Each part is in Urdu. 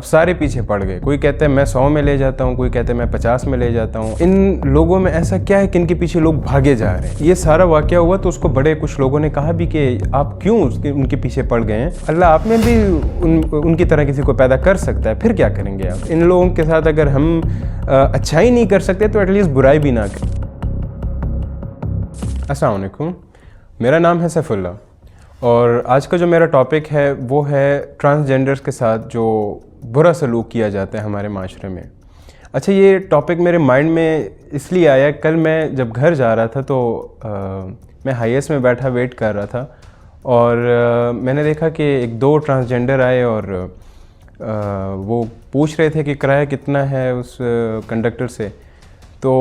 سارے پیچھے پڑ گئے. کوئی کہتا ہے میں 100 میں لے جاتا ہوں, کوئی کہتا ہے میں 50 میں لے جاتا ہوں. ان لوگوں میں ایسا کیا ہے کہ ان کے پیچھے لوگ بھاگے جا رہے ہیں؟ یہ سارا واقعہ ہوا تو اس کو بڑے کچھ لوگوں نے کہا بھی کہ آپ کیوں ان کے پیچھے پڑ گئے ہیں؟ اللہ آپ میں بھی ان کی طرح کسی کو پیدا کر سکتا ہے, پھر کیا کریں گے آپ؟ ان لوگوں کے ساتھ اگر ہم اچھائی نہیں کر سکتے تو ایٹ لیسٹ برائی بھی نہ کریں. السلام علیکم, میرا نام ہے سیف اللہ اور آج کا جو میرا ٹاپک ہے وہ ہے ٹرانسجینڈرز کے ساتھ جو برا سلوک کیا جاتا ہے ہمارے معاشرے میں. اچھا, یہ ٹاپک میرے مائنڈ میں اس لیے آیا, کل میں جب گھر جا رہا تھا تو میں ہائی ایس میں بیٹھا ویٹ کر رہا تھا اور میں نے دیکھا کہ ایک دو ٹرانسجینڈر آئے اور وہ پوچھ رہے تھے کہ کرایہ کتنا ہے اس کنڈکٹر سے. تو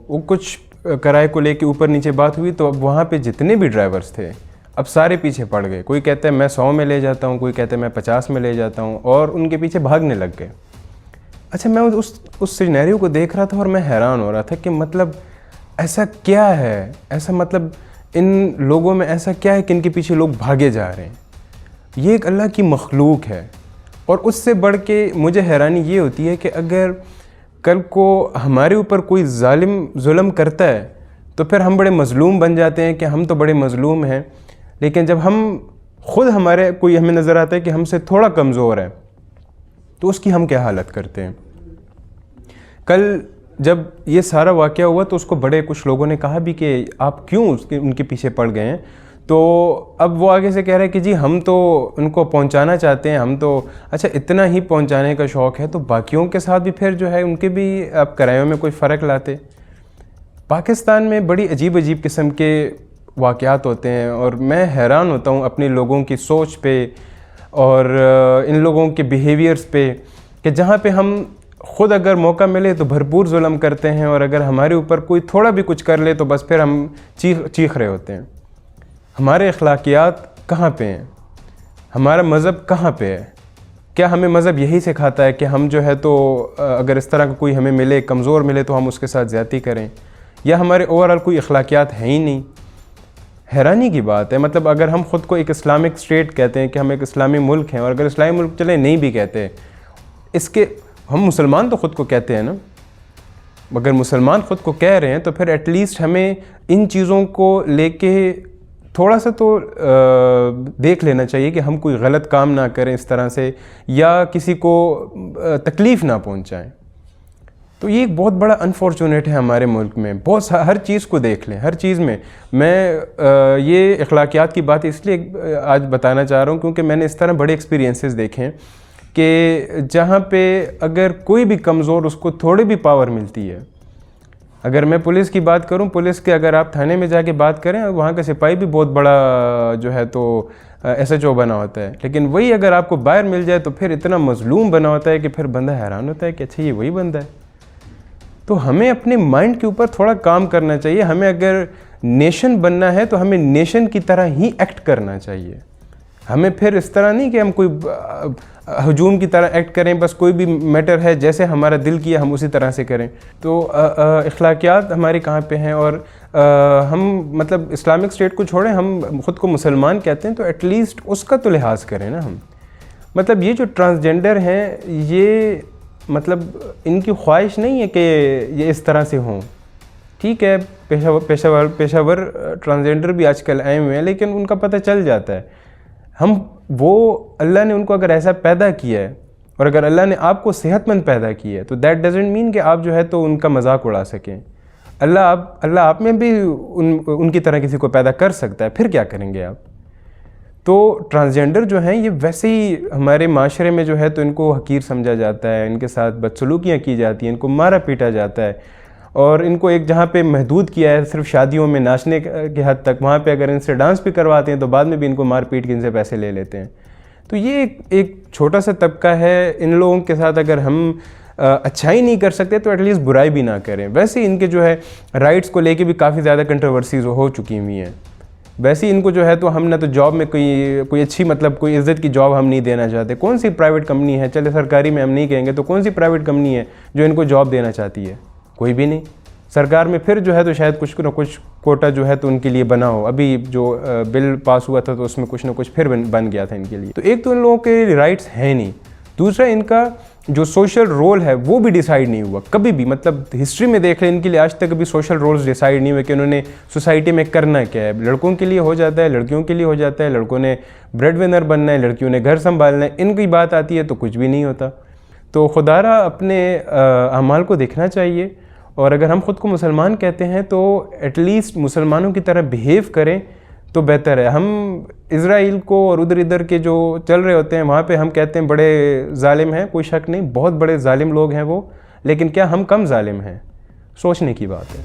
وہ کچھ کرائے کو لے کے اوپر نیچے بات ہوئی تو اب وہاں پہ جتنے بھی ڈرائیورز تھے اب سارے پیچھے پڑ گئے. کوئی کہتا ہے میں 100 میں لے جاتا ہوں, کوئی کہتا ہے میں 50 میں لے جاتا ہوں, اور ان کے پیچھے بھاگنے لگ گئے. اچھا, میں اس سینیریو کو دیکھ رہا تھا اور میں حیران ہو رہا تھا کہ مطلب ایسا کیا ہے, ایسا مطلب ان لوگوں میں ایسا کیا ہے کہ ان کے پیچھے لوگ بھاگے جا رہے ہیں؟ یہ ایک اللہ کی مخلوق ہے. اور اس سے بڑھ کے مجھے حیرانی یہ ہوتی ہے کہ اگر کل کو ہمارے اوپر کوئی ظلم کرتا ہے تو پھر ہم بڑے مظلوم بن جاتے ہیں کہ ہم تو بڑے مظلوم ہیں, لیکن جب ہم خود ہمیں نظر آتا ہے کہ ہم سے تھوڑا کمزور ہے تو اس کی ہم کیا حالت کرتے ہیں. کل جب یہ سارا واقعہ ہوا تو اس کو بڑے کچھ لوگوں نے کہا بھی کہ آپ کیوں ان کے پیچھے پڑ گئے ہیں؟ تو اب وہ آگے سے کہہ رہے ہیں کہ جی ہم تو ان کو پہنچانا چاہتے ہیں, ہم تو اچھا اتنا ہی پہنچانے کا شوق ہے تو باقیوں کے ساتھ بھی پھر جو ہے ان کے بھی اب کرایوں میں کوئی فرق لاتے. پاکستان میں بڑی عجیب قسم کے واقعات ہوتے ہیں اور میں حیران ہوتا ہوں اپنے لوگوں کی سوچ پہ اور ان لوگوں کے بیہیویئرز پہ کہ جہاں پہ ہم خود اگر موقع ملے تو بھرپور ظلم کرتے ہیں اور اگر ہمارے اوپر کوئی تھوڑا بھی کچھ کر لے تو بس پھر ہم چیخ رہے ہوتے ہیں. ہمارے اخلاقیات کہاں پہ ہیں؟ ہمارا مذہب کہاں پہ ہے؟ کیا ہمیں مذہب یہی سکھاتا ہے کہ ہم جو ہے تو اگر اس طرح کا کوئی ہمیں ملے, کمزور ملے تو ہم اس کے ساتھ زیادتی کریں, یا ہمارے اوورآل کوئی اخلاقیات ہیں ہی نہیں؟ حیرانی کی بات ہے. مطلب اگر ہم خود کو ایک اسلامک اسٹیٹ کہتے ہیں کہ ہم ایک اسلامی ملک ہیں, اور اگر اسلامی ملک چلیں نہیں بھی کہتے, اس کے ہم مسلمان تو خود کو کہتے ہیں نا, اگر مسلمان خود کو کہہ رہے ہیں تو پھر ایٹ لیسٹ ہمیں ان چیزوں کو لے کے تھوڑا سا تو دیکھ لینا چاہیے کہ ہم کوئی غلط کام نہ کریں اس طرح سے, یا کسی کو تکلیف نہ پہنچائیں. تو یہ ایک بہت بڑا انفارچونیٹ ہے ہمارے ملک میں. ہر چیز کو دیکھ لیں, ہر چیز میں. میں یہ اخلاقیات کی بات اس لیے آج بتانا چاہ رہا ہوں کیونکہ میں نے اس طرح بڑے ایکسپیرینسز دیکھے ہیں کہ جہاں پہ اگر کوئی بھی کمزور اس کو تھوڑی بھی پاور ملتی ہے. اگر میں پولیس کی بات کروں, پولیس کے اگر آپ تھانے میں جا کے بات کریں, وہاں کا سپاہی بھی بہت بڑا جو ہے تو ایس ایچ او بنا ہوتا ہے, لیکن وہی اگر آپ کو باہر مل جائے تو پھر اتنا مظلوم بنا ہوتا ہے کہ پھر بندہ حیران ہوتا ہے کہ اچھا یہ وہی بندہ ہے. تو ہمیں اپنے مائنڈ کے اوپر تھوڑا کام کرنا چاہیے. ہمیں اگر نیشن بننا ہے تو ہمیں نیشن کی طرح ہی ایکٹ کرنا چاہیے. ہمیں پھر اس طرح نہیں کہ ہم کوئی ہجوم کی طرح ایکٹ کریں, بس کوئی بھی میٹر ہے جیسے ہمارا دل کیا ہم اسی طرح سے کریں. تو اخلاقیات ہماری کہاں پہ ہیں؟ اور ہم مطلب اسلامک اسٹیٹ کو چھوڑیں, ہم خود کو مسلمان کہتے ہیں تو ایٹ لیسٹ اس کا تو لحاظ کریں نا ہم. مطلب یہ جو ٹرانسجینڈر ہیں یہ مطلب ان کی خواہش نہیں ہے کہ یہ اس طرح سے ہوں. ٹھیک ہے, پیشہ ور ٹرانسجینڈر بھی آج کل آئے ہوئے ہیں, لیکن ان کا پتہ چل جاتا ہے. وہ اللہ نے ان کو اگر ایسا پیدا کیا ہے اور اگر اللہ نے آپ کو صحت مند پیدا کیا ہے تو دیٹ ڈزنٹ مین کہ آپ جو ہے تو ان کا مذاق اڑا سکیں. اللہ آپ میں بھی ان کی طرح کسی کو پیدا کر سکتا ہے, پھر کیا کریں گے آپ؟ تو ٹرانسجینڈر جو ہیں یہ ویسے ہی ہمارے معاشرے میں جو ہے تو ان کو حقیر سمجھا جاتا ہے, ان کے ساتھ بدسلوکیاں کی جاتی ہیں, ان کو مارا پیٹا جاتا ہے, اور ان کو ایک جہاں پہ محدود کیا ہے صرف شادیوں میں ناچنے کے حد تک, وہاں پہ اگر ان سے ڈانس بھی کرواتے ہیں تو بعد میں بھی ان کو مار پیٹ کے ان سے پیسے لے لیتے ہیں. تو یہ ایک چھوٹا سا طبقہ ہے. ان لوگوں کے ساتھ اگر ہم اچھائی نہیں کر سکتے تو ایٹ لیسٹ برائی بھی نہ کریں. ویسے ان کے جو ہے رائٹس کو لے کے بھی کافی زیادہ کنٹروورسیز ہو چکی ہوئی ہیں. ویسے ان کو جو ہے تو ہم نہ تو جاب میں کوئی اچھی مطلب کوئی عزت کی جاب ہم نہیں دینا چاہتے. کون سی پرائیویٹ کمپنی ہے, چلے سرکاری میں ہم نہیں کہیں گے, تو کون سی پرائیویٹ کمپنی ہے جو ان کو جاب دینا چاہتی ہے؟ کوئی بھی نہیں. سرکار میں پھر جو ہے تو شاید کچھ نہ کچھ کوٹا جو ہے تو ان کے لیے بنا ہو. ابھی جو بل پاس ہوا تھا تو اس میں کچھ نہ کچھ پھر بن گیا تھا ان کے لیے. تو ایک تو ان لوگوں کے رائٹس ہیں نہیں, دوسرا ان کا جو سوشل رول ہے وہ بھی ڈیسائیڈ نہیں ہوا کبھی بھی. مطلب ہسٹری میں دیکھ لیں ان کے لیے آج تک کبھی سوشل رولز ڈیسائیڈ نہیں ہوئے کہ انہوں نے سوسائٹی میں کرنا کیا ہے. لڑکوں کے لیے ہو جاتا ہے, لڑکیوں کے لیے ہو جاتا ہے, لڑکوں نے بریڈ ونر بننا ہے, لڑکیوں نے گھر سنبھالنا ہے, ان کی بات آتی ہے تو کچھ بھی نہیں ہوتا. تو خدا را اپنے اعمال کو دیکھنا چاہیے, اور اگر ہم خود کو مسلمان کہتے ہیں تو ایٹ لیسٹ مسلمانوں کی طرح بیہیو کریں تو بہتر ہے. ہم اسرائیل کو اور ادھر کے جو چل رہے ہوتے ہیں وہاں پہ ہم کہتے ہیں بڑے ظالم ہیں, کوئی شک نہیں, بہت بڑے ظالم لوگ ہیں وہ, لیکن کیا ہم کم ظالم ہیں؟ سوچنے کی بات ہے.